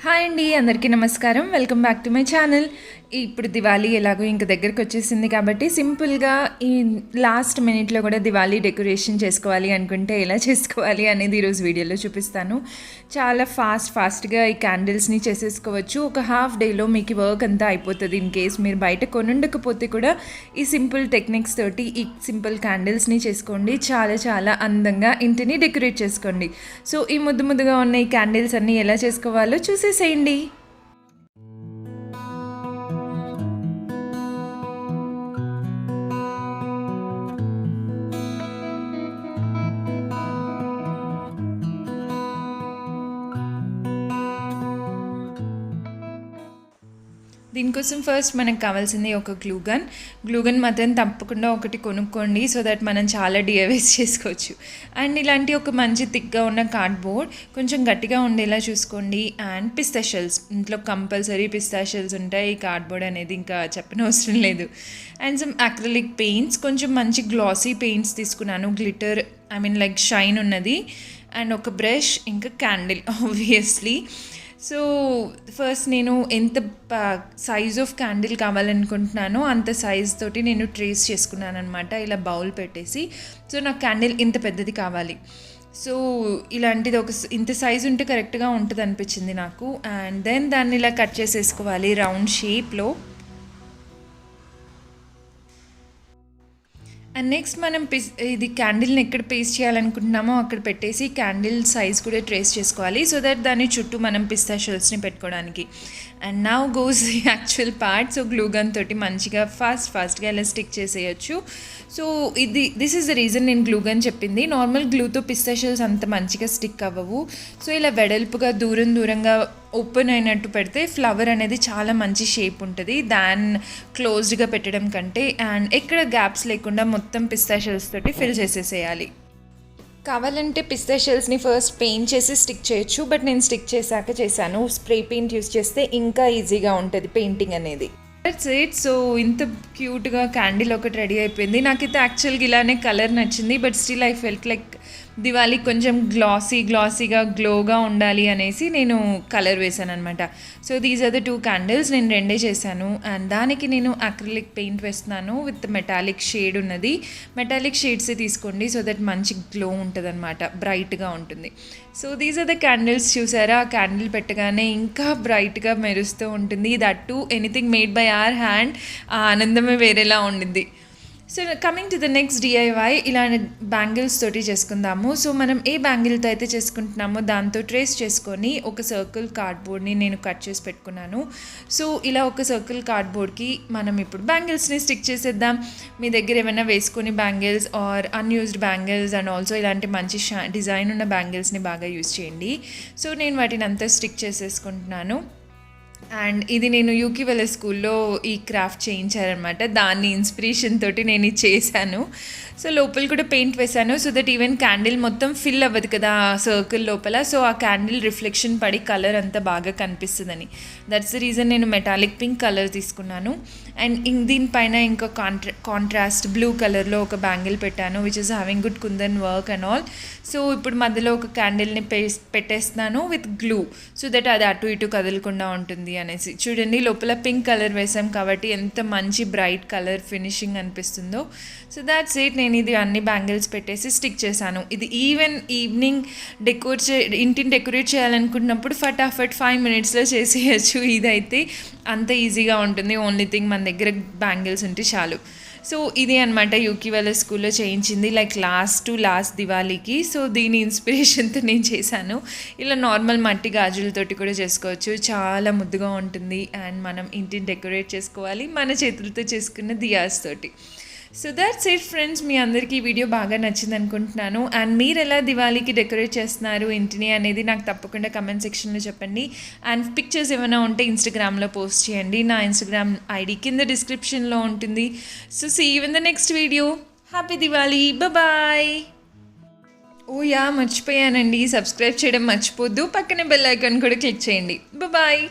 Hi అండి, అందరికీ నమస్కారం. Welcome back to my channel. ఇప్పుడు దివాళీ ఎలాగో ఇంక దగ్గరికి వచ్చేసింది కాబట్టి సింపుల్గా ఈ లాస్ట్ మినిట్లో కూడా దివాళీ డెకరేషన్ చేసుకోవాలి అనుకుంటే ఎలా చేసుకోవాలి అనేది ఈరోజు వీడియోలో చూపిస్తాను. చాలా ఫాస్ట్గా ఈ క్యాండిల్స్ని చేసేసుకోవచ్చు. ఒక హాఫ్ డేలో మీకు వర్క్ అంతా అయిపోతుంది. ఇన్ కేస్ మీరు బయట కొనుండకపోతే కూడా ఈ సింపుల్ టెక్నిక్స్ తోటి ఈ సింపుల్ క్యాండిల్స్ని చేసుకోండి. చాలా చాలా అందంగా ఇంటిని డెకరేట్ చేసుకోండి. సో ఈ ముద్దుగా ఉన్న ఈ క్యాండిల్స్ అన్నీ ఎలా చేసుకోవాలో చూసేసేయండి. దీనికోసం ఫస్ట్ మనకు కావాల్సింది ఒక గ్లూగన్ మాత్రం తప్పకుండా ఒకటి కొనుక్కోండి. సో దట్ మనం చాలా డిఐవైస్ చేసుకోవచ్చు. అండ్ ఇలాంటి ఒక మంచి థిక్గా ఉన్న కార్డ్బోర్డ్, కొంచెం గట్టిగా ఉండేలా చూసుకోండి. అండ్ పిస్తా షెల్స్, ఇంట్లో కంపల్సరీ పిస్తా షెల్స్ ఉంటాయి. ఈ కార్డ్బోర్డ్ అనేది ఇంకా చెప్పనవసరం లేదు. అండ్ సమ్ అక్రిలిక్ పెయింట్స్, కొంచెం మంచి గ్లాసీ పెయింట్స్ తీసుకున్నాను, గ్లిటర్ లైక్ షైన్ ఉన్నది. అండ్ ఒక బ్రష్, ఇంకా క్యాండిల్ ఆబ్వియస్లీ. సో ఫస్ట్ నేను ఎంత సైజ్ ఆఫ్ క్యాండిల్ కావాలనుకుంటున్నానో అంత సైజ్ తోటి నేను ట్రేస్ చేసుకున్నాను అనమాట. ఇలా బౌల్ పెట్టేసి, సో నాకు క్యాండిల్ ఇంత పెద్దది కావాలి. సో ఇలాంటిది ఇంత సైజు ఉంటే కరెక్ట్గా ఉంటుంది అనిపించింది నాకు. అండ్ దెన్ దాన్ని ఇలా కట్ చేసేసుకోవాలి రౌండ్ షేప్లో. అండ్ నెక్స్ట్ మనం ఇది క్యాండిల్ని ఎక్కడ పేస్ట్ చేయాలనుకుంటున్నామో అక్కడ పెట్టేసి క్యాండిల్ సైజ్ కూడా ట్రేస్ చేసుకోవాలి. సో దట్ దాని చుట్టూ మనం పిస్తా షెల్స్ని పెట్టుకోవడానికి. And now goes the actual part. So glue gun తోటి మంచిగా ఫాస్ట్గా ఇలా స్టిక్ చేసేయచ్చు. So this is the reason నేను గ్లూ గన్ చెప్పింది. నార్మల్ గ్లూతో పిస్తా షెల్స్ అంత మంచిగా స్టిక్ అవ్వవు. సో ఇలా వెడల్పుగా దూరంగా ఓపెన్ అయినట్టు పెడితే ఫ్లవర్ అనేది చాలా మంచి షేప్ ఉంటుంది క్లోజ్డ్గా పెట్టడం కంటే. అండ్ ఎక్కడ గ్యాప్స్ లేకుండా మొత్తం పిస్తా షెల్స్ తోటి ఫిల్ చేసేసేయాలి. కావాలంటే పిస్తా షెల్స్ని ఫస్ట్ పెయింట్ చేసి స్టిక్ చేయొచ్చు, బట్ నేను స్టిక్ చేశాను. స్ప్రే పెయింట్ యూస్ చేస్తే ఇంకా ఈజీగా ఉంటుంది పెయింటింగ్ అనేది. That's it. సో ఇంత క్యూట్గా క్యాండిల్ ఒకటి రెడీ అయిపోయింది. నాకైతే యాక్చువల్గా ఇలానే కలర్ నచ్చింది, but still I felt like Diwali కొంచెం గ్లాసీగా గ్లోగా ఉండాలి అనేసి నేను కలర్ వేసాను అనమాట. So these are the 2 candles. నేను 2 చేశాను. అండ్ దానికి నేను అక్రిలిక్ పెయింట్ వేస్తున్నాను విత్ మెటాలిక్ షేడ్ ఉన్నది. మెటాలిక్ షేడ్సే తీసుకోండి, సో దట్ మంచి గ్లో ఉంటుంది అనమాట, బ్రైట్గా ఉంటుంది. So these are the candles. చూసారా, ఆ క్యాండిల్ పెట్టగానే ఇంకా బ్రైట్గా మెరుస్తూ ఉంటుంది. That to anything made by our hand. ఆ ఆనందమే వేరేలా ఉండింది. So coming to the next DIY, ఇలా బ్యాంగిల్స్ తోటి చేసుకుందాము. సో మనం ఏ బ్యాంగిల్తో అయితే చేసుకుంటున్నామో దాంతో ట్రేస్ చేసుకొని ఒక సర్కిల్ కార్డ్బోర్డ్ని నేను కట్ చేసి పెట్టుకున్నాను. సో ఇలా ఒక సర్కిల్ కార్డ్బోర్డ్కి మనం ఇప్పుడు బ్యాంగిల్స్ని స్టిక్ చేసేద్దాం. మీ దగ్గర ఏమైనా వేసుకొని bangles or unused bangles and also ఇలాంటి మంచి డిజైన్ ఉన్న బ్యాంగిల్స్ని బాగా యూజ్ చేయండి. సో నేను వాటిని అంతా స్టిక్ చేసేసుకుంటున్నాను. అండ్ ఇది నేను యూకి వెళ్ళే స్కూల్లో ఈ క్రాఫ్ట్ చేయించారనమాట. దాన్ని ఇన్స్పిరేషన్ తోటి నేను ఇది చేశాను. సో లోపల కూడా పెయింట్ వేశాను, సో దట్ ఈవెన్ క్యాండిల్ మొత్తం ఫిల్ అవ్వదు కదా సర్కిల్ లోపల. సో ఆ క్యాండిల్ రిఫ్లెక్షన్ పడి కలర్ అంతా బాగా కనిపిస్తుందని. దట్స్ ద రీజన్ నేను మెటాలిక్ పింక్ కలర్ తీసుకున్నాను. అండ్ దీనిపైన ఇంకా కాంట్రాస్ట్ బ్లూ కలర్లో ఒక బ్యాంగిల్ పెట్టాను, which is having good kundan work and all. So ఇప్పుడు మధ్యలో ఒక క్యాండిల్ని పెట్టేస్తున్నాను విత్ గ్లూ, సో దట్ అది అటు ఇటు కదలకుండా ఉంటుంది అనేసి. చూడండి, లోపల పింక్ కలర్ వేసాం కాబట్టి ఎంత మంచి బ్రైట్ కలర్ ఫినిషింగ్ అనిపిస్తుందో. So that's it. నేను ఇది అన్ని బ్యాంగిల్స్ పెట్టేసి స్టిక్ చేశాను. ఇది ఈవినింగ్ ఇంటిని డెకరేట్ చేయాలనుకున్నప్పుడు ఫటాఫట్ 5 minutesలో చేసేయచ్చు. ఇదైతే అంత ఈజీగా ఉంటుంది. ఓన్లీ థింగ్ మన దగ్గర బ్యాంగిల్స్ ఉంటే చాలు. సో ఇది అనమాట యూకి వాళ్ళ స్కూల్లో చేయించింది, లైక్ లాస్ట్ దివాళీకి. సో దీని ఇన్స్పిరేషన్తో నేను చేశాను. ఇలా నార్మల్ మట్టి గాజులతోటి కూడా చేసుకోవచ్చు, చాలా ముద్దుగా ఉంటుంది. అండ్ మనం ఇంటిని డెకరేట్ చేసుకోవాలి మన చేతులతో చేసుకున్న దియాస్ తోటి. So that's it friends. మీ అందరికీ ఈ వీడియో బాగా నచ్చింది అనుకుంటున్నాను. అండ్ మీరు ఎలా దివాళీకి డెకరేట్ చేస్తున్నారు ఇంటిని అనేది నాకు తప్పకుండా కమెంట్ సెక్షన్లో చెప్పండి. అండ్ పిక్చర్స్ ఏమైనా ఉంటే ఇన్స్టాగ్రామ్లో పోస్ట్ చేయండి. నా ఇన్స్టాగ్రామ్ ఐడి కింద డిస్క్రిప్షన్లో ఉంటుంది. So see you in the next video. Happy Diwali, bye. Oh yeah, మర్చిపోయానండి, సబ్స్క్రైబ్ చేయడం మర్చిపోద్దు. పక్కనే బెల్ ఐకాన్ కూడా క్లిక్ చేయండి. బాయ్.